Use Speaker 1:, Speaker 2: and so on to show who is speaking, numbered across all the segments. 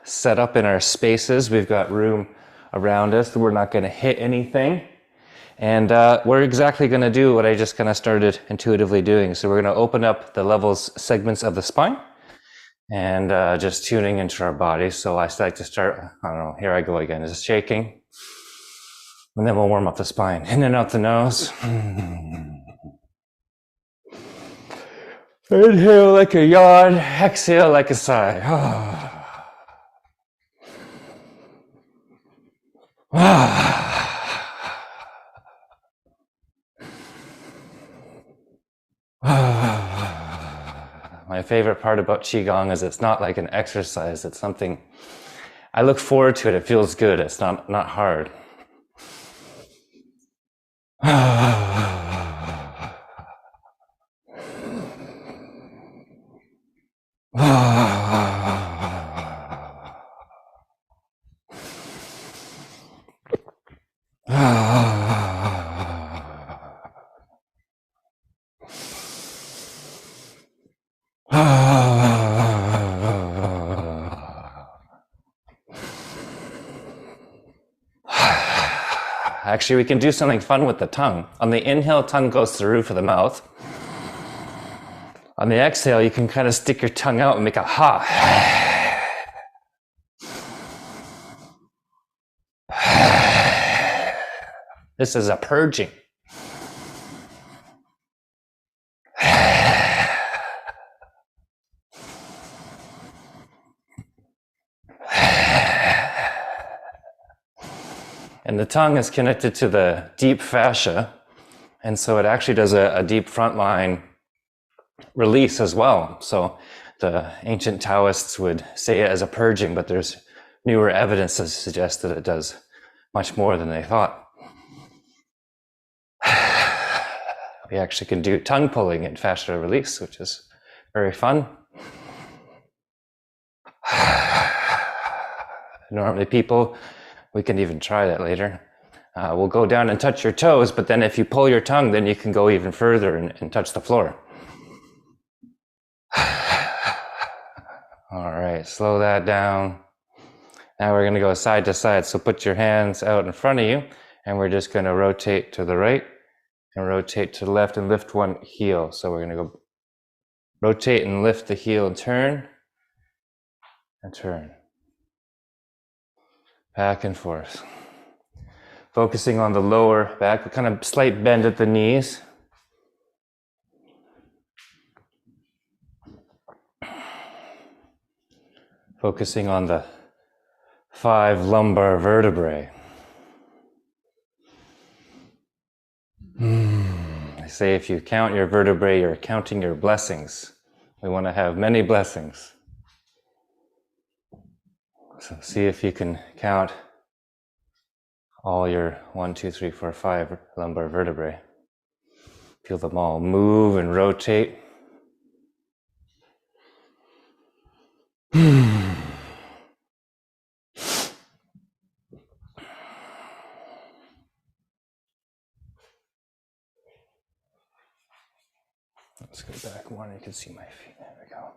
Speaker 1: set up in our spaces. We've got room around us. We're not going to hit anything. And we're exactly going to do what I just kind of started intuitively doing. So we're going to open up the levels segments of the spine and just tuning into our body. So I like to start, I don't know, here I go again, just shaking. And then we'll warm up the spine. In and out the nose. Inhale like a yawn, exhale like a sigh. My favorite part about Qigong is it's not like an exercise, it's something, I look forward to it, it feels good, it's not hard. Actually, we can do something fun with the tongue. On the inhale, tongue goes to the roof of the mouth. On the exhale, you can kind of stick your tongue out and make a ha. This is a purging. And the tongue is connected to the deep fascia, and so it actually does a deep frontline release as well. So the ancient Taoists would say it as a purging, but there's newer evidence to suggest that it does much more than they thought. We actually can do tongue pulling and fascia release, which is very fun. Normally people, we can even try that later. We'll go down and touch your toes, but then if you pull your tongue, then you can go even further and touch the floor. All right, slow that down. Now we're gonna go side to side. So put your hands out in front of you, and we're just gonna rotate to the right and rotate to the left and lift one heel. So we're gonna go rotate and lift the heel and turn. Back and forth. Focusing on the lower back, kind of slight bend at the knees. Focusing on the 5 lumbar vertebrae. They say if you count your vertebrae, you're counting your blessings. We want to have many blessings. So see if you can count all your 1, 2, 3, 4, 5 lumbar vertebrae. Feel them all move and rotate. Let's go back one, you can see my feet. There we go.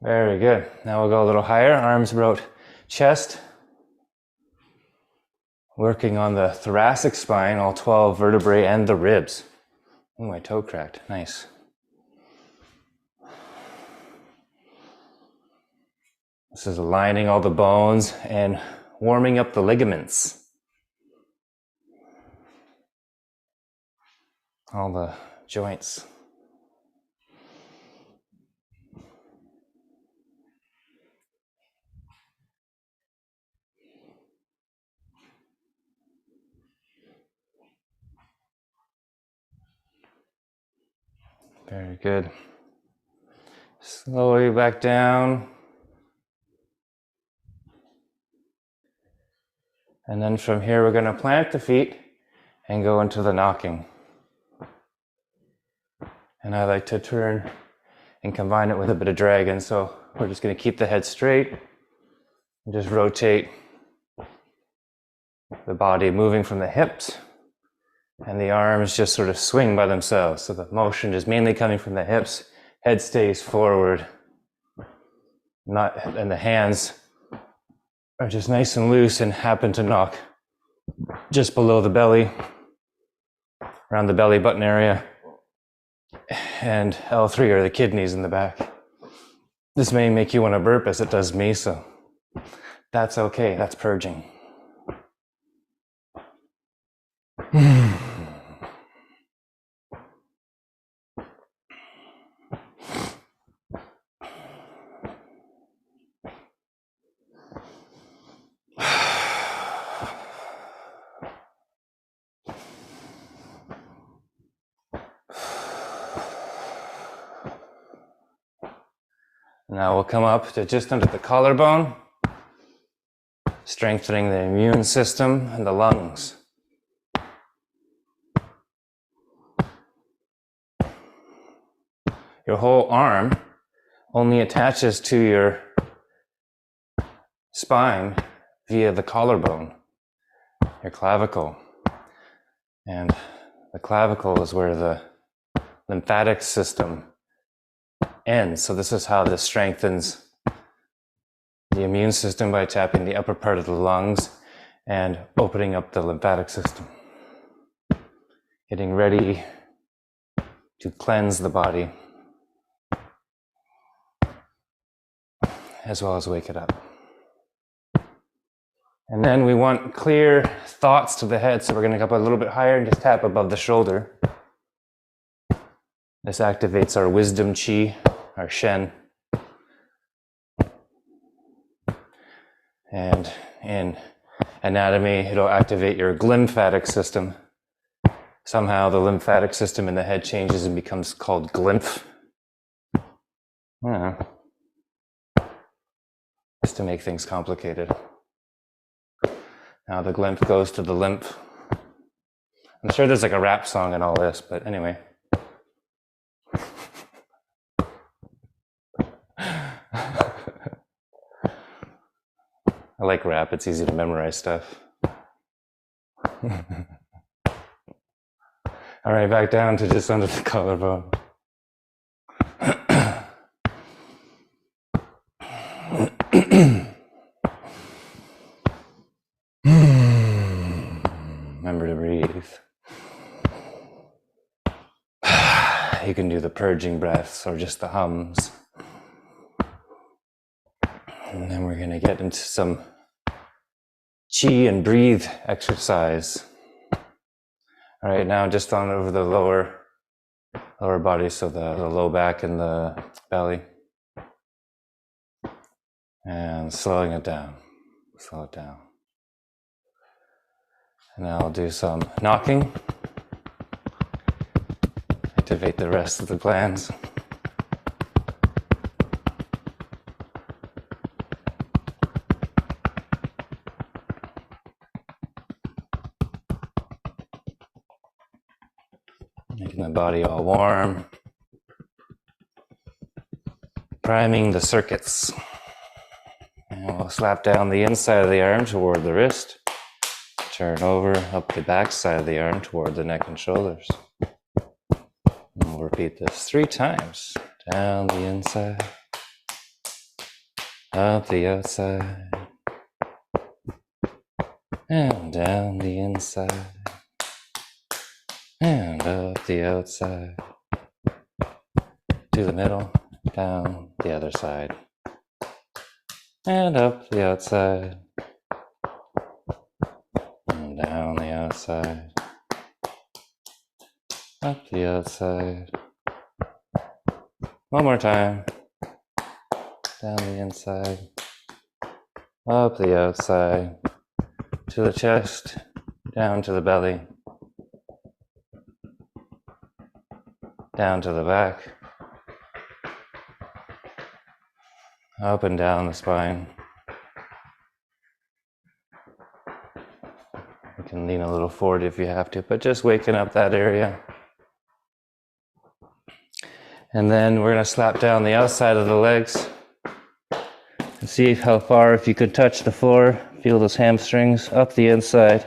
Speaker 1: Very good. Now we'll go a little higher, arms about chest. Working on the thoracic spine, all 12 vertebrae and the ribs. Oh, my toe cracked. Nice. This is aligning all the bones and warming up the ligaments. All the joints. Very good. Slowly back down. And then from here, we're going to plant the feet and go into the knocking. And I like to turn and combine it with a bit of dragon. So we're just going to keep the head straight and just rotate the body, moving from the hips, and the arms just sort of swing by themselves. So the motion is mainly coming from the hips, Head stays forward, and the hands are just nice and loose and happen to knock just below the belly, around the belly button area. And L3 are the kidneys in the back. This may make you want to burp as it does me, so that's okay, that's purging. Now we'll come up to just under the collarbone, strengthening the immune system and the lungs. Your whole arm only attaches to your spine via the collarbone, your clavicle. And the clavicle is where the lymphatic system ends. So this is how this strengthens the immune system, by tapping the upper part of the lungs and opening up the lymphatic system. Getting ready to cleanse the body, as well as wake it up. And then we want clear thoughts to the head, so we're going to go up a little bit higher and just tap above the shoulder. This activates our wisdom chi, our Shen. And in anatomy, it'll activate your glymphatic system. Somehow the lymphatic system in the head changes and becomes called glymph. Yeah. Just to make things complicated. Now the glymph goes to the lymph. I'm sure there's like a rap song and all this, but anyway. I like rap, it's easy to memorize stuff. All right, back down to just under the collarbone. Remember to breathe. You can do the purging breaths or just the hums. And then we're going to get into some chi and breathe exercise. All right, now just on over the lower body, so the low back and the belly. And slowing it down. Slow it down. And now I'll do some knocking. Activate the rest of the glands. Making the body all warm. Priming the circuits. And we'll slap down the inside of the arm toward the wrist. Turn over up the back side of the arm toward the neck and shoulders. And we'll repeat this 3 times. Down the inside. Up the outside. And down the inside. And up the outside. To the middle. Down the other side. And up the outside. And down the outside. Up the outside. One more time. Down the inside. Up the outside. To the chest. Down to the belly. Down to the back. Up and down the spine. You can lean a little forward if you have to, but just waking up that area. And then we're going to slap down the outside of the legs and see how far, if you could touch the floor, feel those hamstrings up the inside.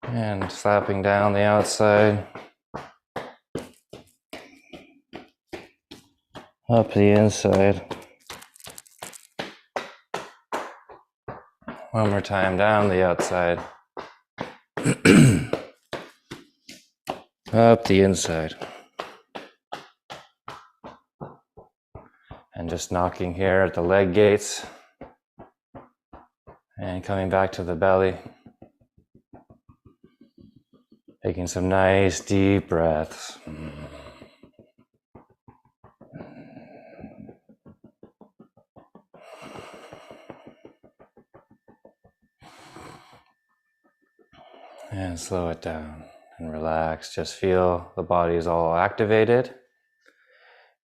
Speaker 1: And slapping down the outside. up the inside. One more time, down the outside. Up the inside. And just knocking here at the leg gates. And coming back to the belly. Taking some nice deep breaths. And slow it down and relax. Just feel the body is all activated.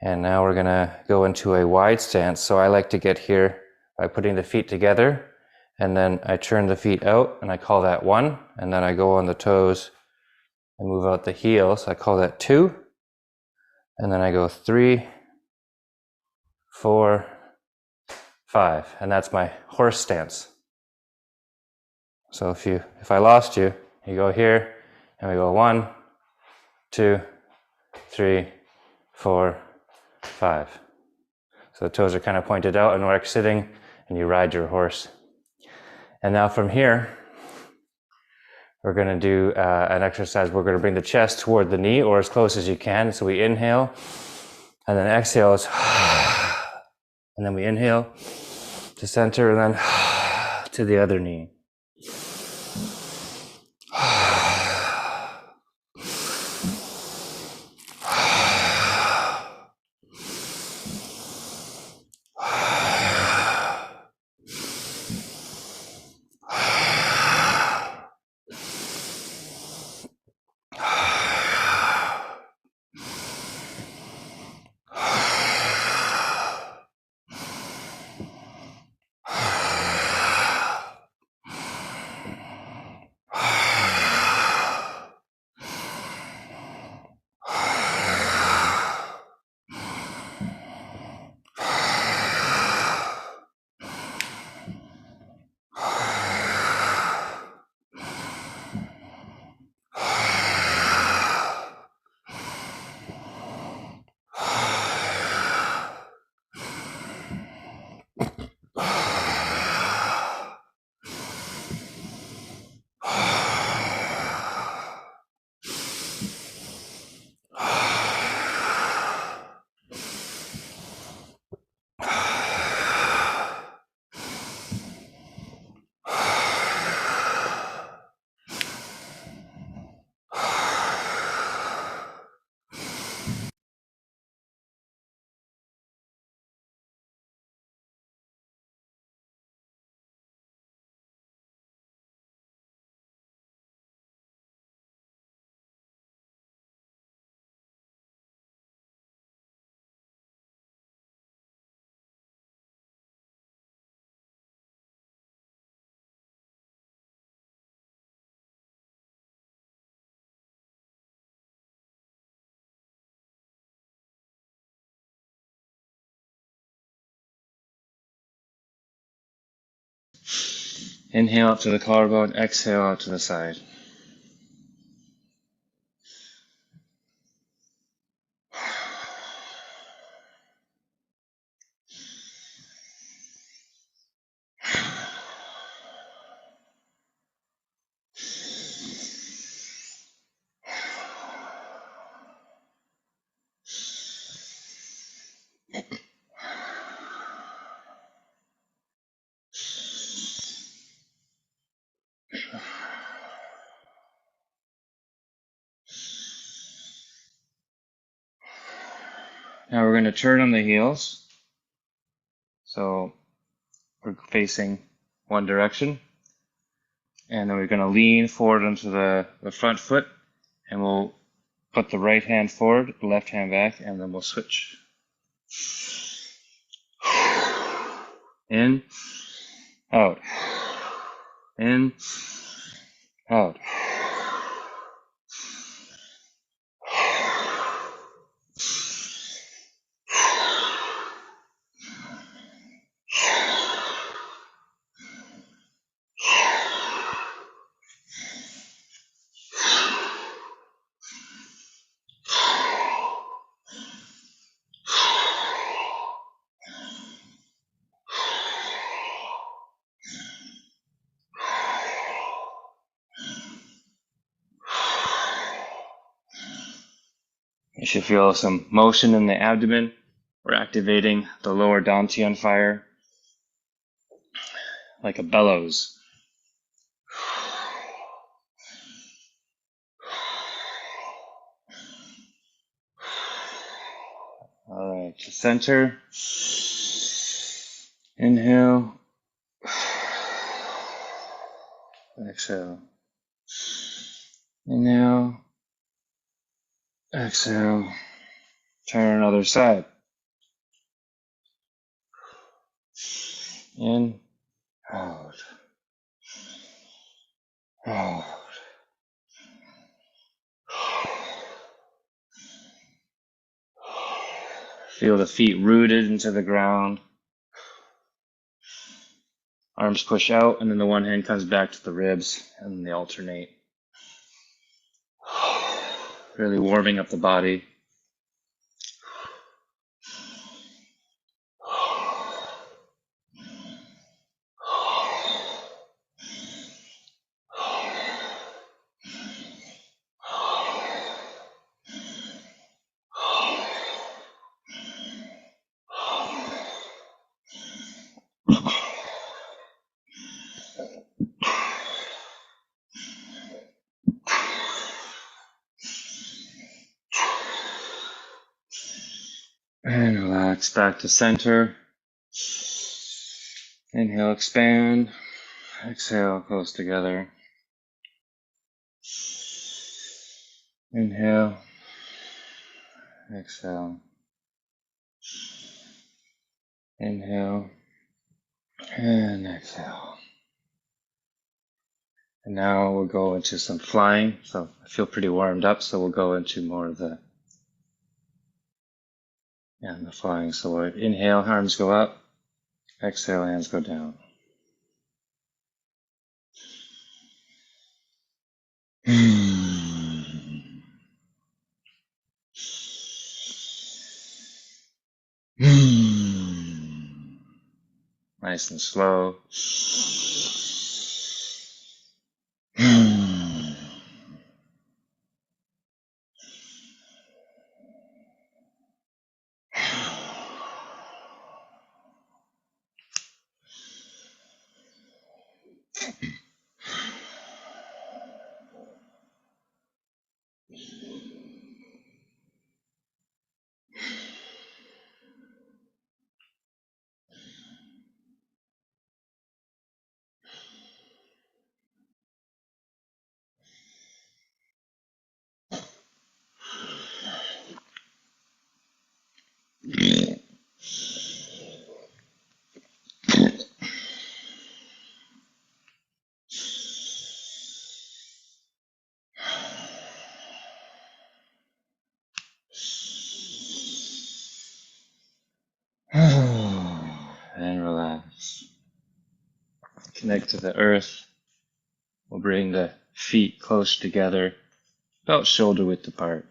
Speaker 1: And now we're gonna go into a wide stance. So I like to get here by putting the feet together, and then I turn the feet out, and I call that 1. And then I go on the toes and move out the heels. I call that 2. And then I go 3, 4, 5. And that's my horse stance. So if I lost you, you go here, and we go 1, 2, 3, 4, 5. So the toes are kind of pointed out, and we're sitting, and you ride your horse. And now from here, we're going to do an exercise. We're going to bring the chest toward the knee, or as close as you can. So we inhale, and then exhale is, and then we inhale to center, and then to the other knee. Inhale up to the collarbone, exhale out to the side. Now we're going to turn on the heels. So we're facing one direction. And then we're going to lean forward onto the front foot. And we'll put the right hand forward, the left hand back, and then we'll switch. In, out. In, out. You should feel some motion in the abdomen. We're activating the lower dantian fire like a bellows. All right, to center. Inhale. Exhale. Inhale. Exhale. Turn other side. In. Out. Out. Feel the feet rooted into the ground. Arms push out, and then the one hand comes back to the ribs, and then they alternate. Really warming up the body. And relax back to center. Inhale, expand. Exhale, close together. Inhale. Exhale. Inhale. And exhale. And now we'll go into some flying. So I feel pretty warmed up, so we'll go into more of the flying. So we'll inhale, arms go up. Exhale, hands go down. Nice and slow. And relax. Connect to the earth. We'll bring the feet close together, about shoulder width apart.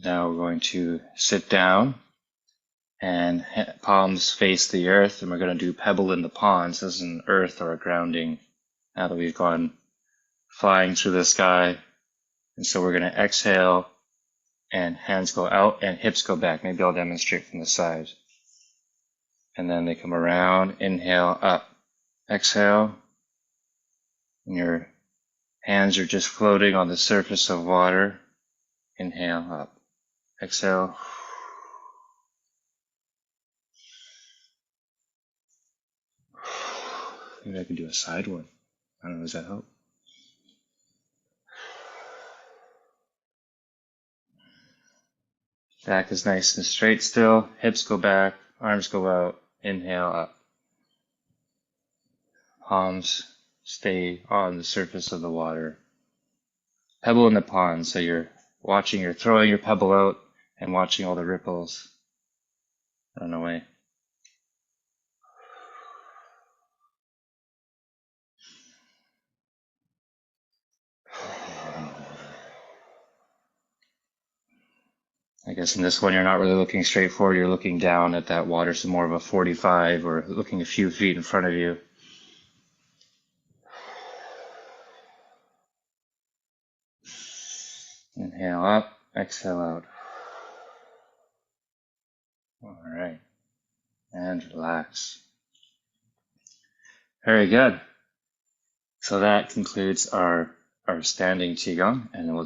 Speaker 1: Now we're going to sit down and palms face the earth, and we're going to do pebble in the ponds. This is an earth or a grounding now that we've gone flying through the sky. And so we're going to exhale and hands go out and hips go back. Maybe I'll demonstrate from the side. And then they come around, inhale, up, exhale. And your hands are just floating on the surface of water. Inhale, up, exhale. Maybe I could do a side one. I don't know, does that help? Back is nice and straight still. Hips go back, arms go out. Inhale, up. Palms stay on the surface of the water. Pebble in the pond, so you're throwing your pebble out and watching all the ripples run away. I guess in this one, you're not really looking straight forward. You're looking down at that water, so more of a 45 or looking a few feet in front of you. Inhale up, exhale out. All right, and relax. Very good. So that concludes our standing Qigong, and we'll